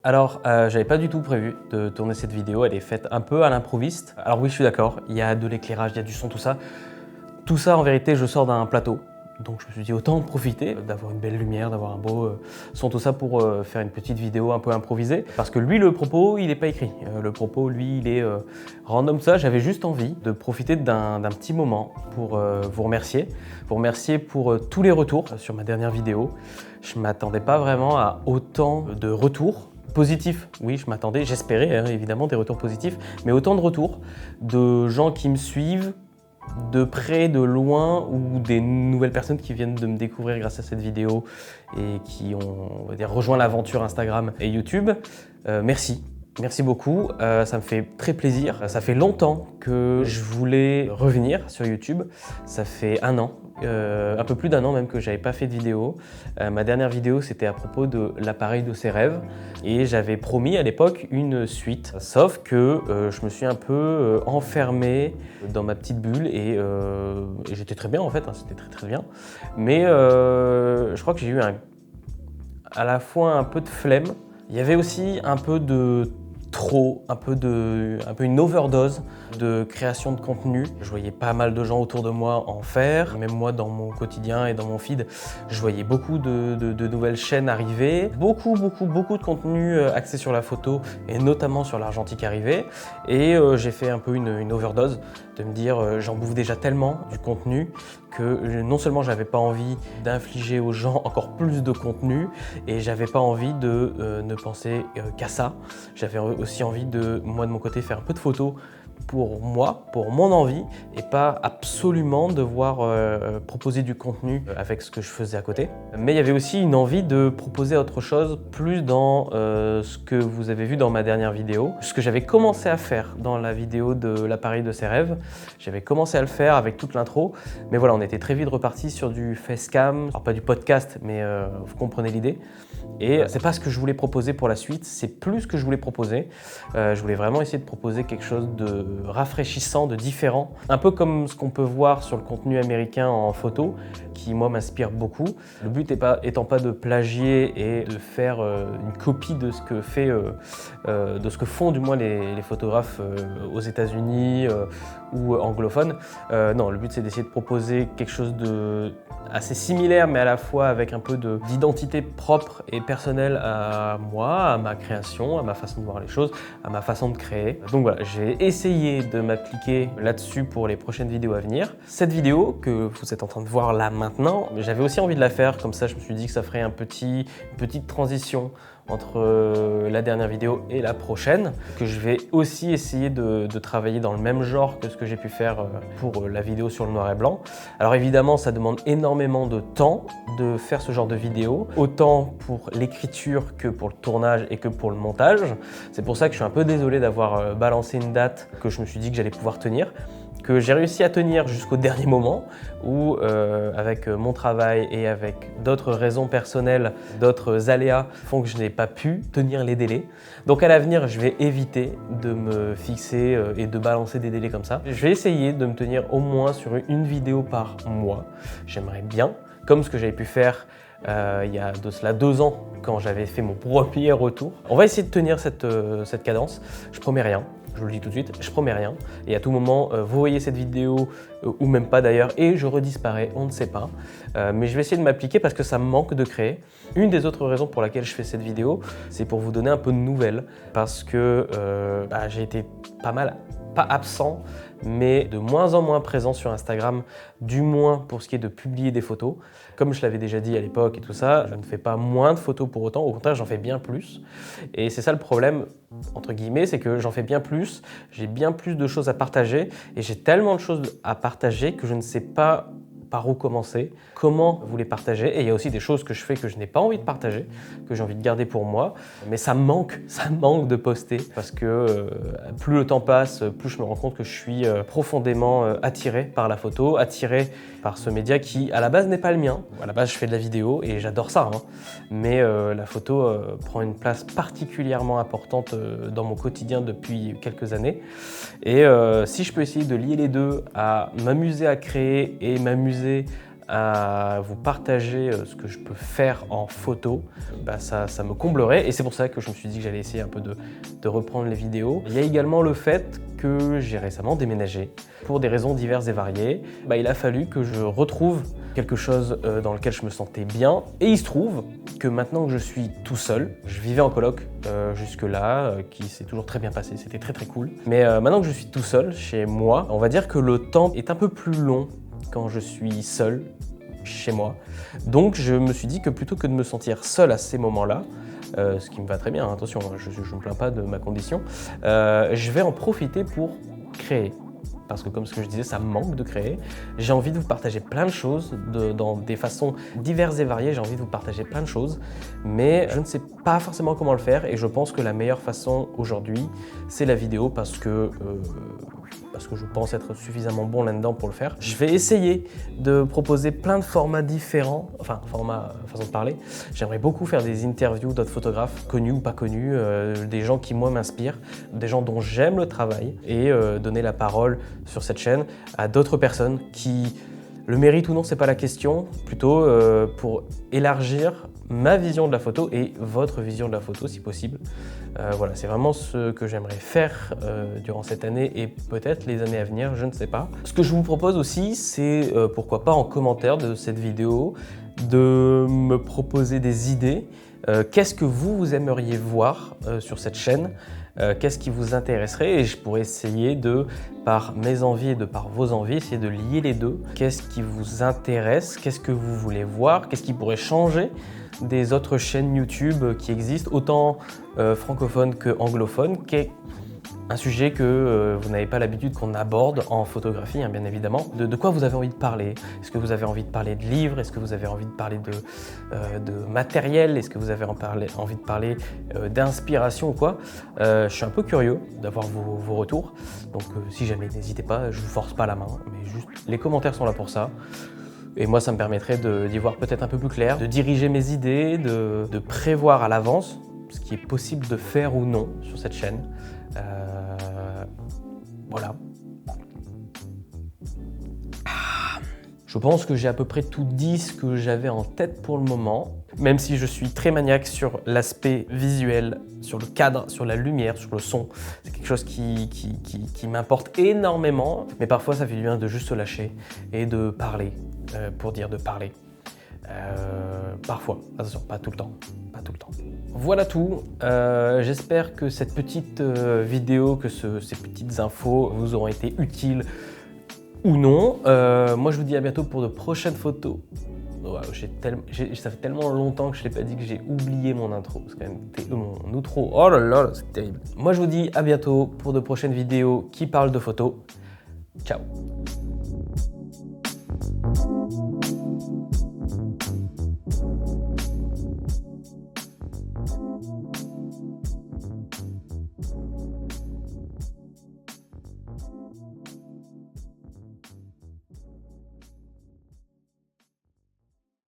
Alors, j'avais pas du tout prévu de tourner cette vidéo, elle est faite un peu à l'improviste. Alors oui, je suis d'accord, il y a de l'éclairage, il y a du son, tout ça. Tout ça, en vérité, je sors d'un plateau. Donc je me suis dit autant en profiter, d'avoir une belle lumière, d'avoir un beau son, tout ça pour faire une petite vidéo un peu improvisée. Parce que lui, le propos, il n'est pas écrit. Le propos, lui, il est random. Ça, j'avais juste envie de profiter d'un petit moment pour vous remercier. Vous remercier pour tous les retours sur ma dernière vidéo. Je ne m'attendais pas vraiment à autant de retours. Positif, oui, je m'attendais, j'espérais évidemment des retours positifs, mais autant de retours de gens qui me suivent de près, de loin, ou des nouvelles personnes qui viennent de me découvrir grâce à cette vidéo et qui ont, on va dire, rejoint l'aventure Instagram et YouTube. Merci. Merci beaucoup, ça me fait très plaisir. Ça fait longtemps que je voulais revenir sur YouTube. Ça fait un an, un peu plus d'un an même que j'avais pas fait de vidéo. Ma dernière vidéo, c'était à propos de l'appareil de ses rêves et j'avais promis à l'époque une suite. Sauf que je me suis un peu enfermé dans ma petite bulle et j'étais très bien en fait, c'était très bien. Mais je crois que j'ai eu à la fois un peu de flemme. Il y avait aussi un peu de un peu une overdose de création de contenu. Je voyais pas mal de gens autour de moi en faire, même moi dans mon quotidien et dans mon feed, je voyais beaucoup de nouvelles chaînes arriver, beaucoup de contenu axé sur la photo et notamment sur l'argentique arriver. Et j'ai fait un peu une overdose de me dire j'en bouffe déjà tellement du contenu que non seulement j'avais pas envie d'infliger aux gens encore plus de contenu et j'avais pas envie de ne penser qu'à ça. J'avais aussi envie de, moi de mon côté, faire un peu de photos pour moi, pour mon envie et pas absolument devoir proposer du contenu avec ce que je faisais à côté. Mais il y avait aussi une envie de proposer autre chose plus dans ce que vous avez vu dans ma dernière vidéo. Ce que j'avais commencé à faire dans la vidéo de l'appareil de ses rêves, j'avais commencé à le faire avec toute l'intro, mais voilà, on était très vite reparti sur du facecam, alors pas du podcast, mais vous comprenez l'idée. Et c'est pas ce que je voulais proposer pour la suite, c'est plus ce que je voulais proposer. Je voulais vraiment essayer de proposer quelque chose de rafraîchissant, de différent. Un peu comme ce qu'on peut voir sur le contenu américain en photo, qui moi m'inspire beaucoup. Le but étant pas de plagier et de faire une copie de ce que de ce que font du moins les photographes aux États-Unis ou anglophones. Non, le but c'est d'essayer de proposer quelque chose de assez similaire, mais à la fois avec un peu d'identité propre et personnelle à moi, à ma création, à ma façon de voir les choses, à ma façon de créer. Donc voilà, j'ai essayé de m'appliquer là-dessus pour les prochaines vidéos à venir. Cette vidéo que vous êtes en train de voir là maintenant, j'avais aussi envie de la faire, comme ça je me suis dit que ça ferait une petite transition entre la dernière vidéo et la prochaine, que je vais aussi essayer de travailler dans le même genre que ce que j'ai pu faire pour la vidéo sur le noir et blanc. Alors évidemment, ça demande énormément de temps de faire ce genre de vidéo, autant pour l'écriture que pour le tournage et que pour le montage. C'est pour ça que je suis un peu désolé d'avoir balancé une date que je me suis dit que j'allais pouvoir tenir, que j'ai réussi à tenir jusqu'au dernier moment où, avec mon travail et avec d'autres raisons personnelles, d'autres aléas, font que je n'ai pas pu tenir les délais. Donc à l'avenir, je vais éviter de me fixer et de balancer des délais comme ça. Je vais essayer de me tenir au moins sur une vidéo par mois. J'aimerais bien, comme ce que j'avais pu faire il y a de cela 2 ans quand j'avais fait mon premier retour. On va essayer de tenir cette cadence. Je promets rien. Je vous le dis tout de suite, je promets rien. Et à tout moment, vous voyez cette vidéo, ou même pas d'ailleurs, et je redisparais, on ne sait pas. Mais je vais essayer de m'appliquer parce que ça me manque de créer. Une des autres raisons pour laquelle je fais cette vidéo, c'est pour vous donner un peu de nouvelles. Parce que j'ai été pas absent, mais de moins en moins présent sur Instagram, du moins pour ce qui est de publier des photos. Comme je l'avais déjà dit à l'époque et tout ça, je ne fais pas moins de photos pour autant, au contraire j'en fais bien plus. Et c'est ça le problème, entre guillemets, c'est que j'en fais bien plus, j'ai bien plus de choses à partager et j'ai tellement de choses à partager que je ne sais pas par où commencer, comment vous les partager. Et il y a aussi des choses que je fais que je n'ai pas envie de partager, que j'ai envie de garder pour moi. Mais ça me manque de poster parce que plus le temps passe, plus je me rends compte que je suis profondément attiré par la photo, attiré par ce média qui, à la base, n'est pas le mien. À la base, je fais de la vidéo et j'adore ça, hein. Mais la photo prend une place particulièrement importante dans mon quotidien depuis quelques années. Et si je peux essayer de lier les deux, à m'amuser à créer et m'amuser à vous partager ce que je peux faire en photo, ça me comblerait. Et c'est pour ça que je me suis dit que j'allais essayer un peu de reprendre les vidéos. Il y a également le fait que j'ai récemment déménagé pour des raisons diverses et variées. Il a fallu que je retrouve quelque chose dans lequel je me sentais bien. Et il se trouve que maintenant que je suis tout seul, je vivais en coloc jusque-là, qui s'est toujours très bien passé, c'était très cool. Mais maintenant que je suis tout seul chez moi, on va dire que le temps est un peu plus long quand je suis seul chez moi. Donc je me suis dit que plutôt que de me sentir seul à ces moments-là, ce qui me va très bien, attention, je ne me plains pas de ma condition, je vais en profiter pour créer. Parce que comme ce que je disais, ça me manque de créer. J'ai envie de vous partager plein de choses, dans des façons diverses et variées. J'ai envie de vous partager plein de choses, mais je ne sais pas forcément comment le faire. Et je pense que la meilleure façon aujourd'hui, c'est la vidéo parce que je pense être suffisamment bon là-dedans pour le faire. Je vais essayer de proposer plein de formats différents, enfin façon de parler. J'aimerais beaucoup faire des interviews d'autres photographes, connus ou pas connus, des gens qui moi m'inspirent, des gens dont j'aime le travail et donner la parole sur cette chaîne à d'autres personnes qui le méritent ou non, c'est pas la question, plutôt pour élargir ma vision de la photo et votre vision de la photo si possible. Voilà, c'est vraiment ce que j'aimerais faire durant cette année et peut-être les années à venir, je ne sais pas. Ce que je vous propose aussi, c'est pourquoi pas en commentaire de cette vidéo, de me proposer des idées. Qu'est-ce que vous aimeriez voir sur cette chaîne? Qu'est-ce qui vous intéresserait? Et je pourrais essayer de, par mes envies et de par vos envies, essayer de lier les deux. Qu'est-ce qui vous intéresse? Qu'est-ce que vous voulez voir? Qu'est-ce qui pourrait changer des autres chaînes YouTube qui existent, autant francophones que anglophones, qui est un sujet que vous n'avez pas l'habitude qu'on aborde en photographie, bien évidemment. De quoi vous avez envie de parler? Est-ce que vous avez envie de parler de livres? Est-ce que vous avez envie de parler de matériel? Est-ce que vous avez envie de parler d'inspiration ou quoi? Je suis un peu curieux d'avoir vos retours. Donc si jamais, n'hésitez pas, je ne vous force pas la main, mais juste les commentaires sont là pour ça. Et moi, ça me permettrait d'y voir peut-être un peu plus clair, de diriger mes idées, de prévoir à l'avance ce qui est possible de faire ou non sur cette chaîne. Voilà. Je pense que j'ai à peu près tout dit ce que j'avais en tête pour le moment. Même si je suis très maniaque sur l'aspect visuel, sur le cadre, sur la lumière, sur le son. C'est quelque chose qui m'importe énormément. Mais parfois, ça fait du bien de juste se lâcher et de parler, pour dire de parler. Parfois, attention, pas tout le temps. Pas tout le temps. Voilà tout. J'espère que cette petite vidéo, que ces petites infos vous auront été utiles ou non. Moi, je vous dis à bientôt pour de prochaines photos. Wow, ça fait tellement longtemps que je ne l'ai pas dit que j'ai oublié mon intro. C'est quand même mon outro. Oh là là, c'est terrible. Moi, je vous dis à bientôt pour de prochaines vidéos qui parlent de photos. Ciao.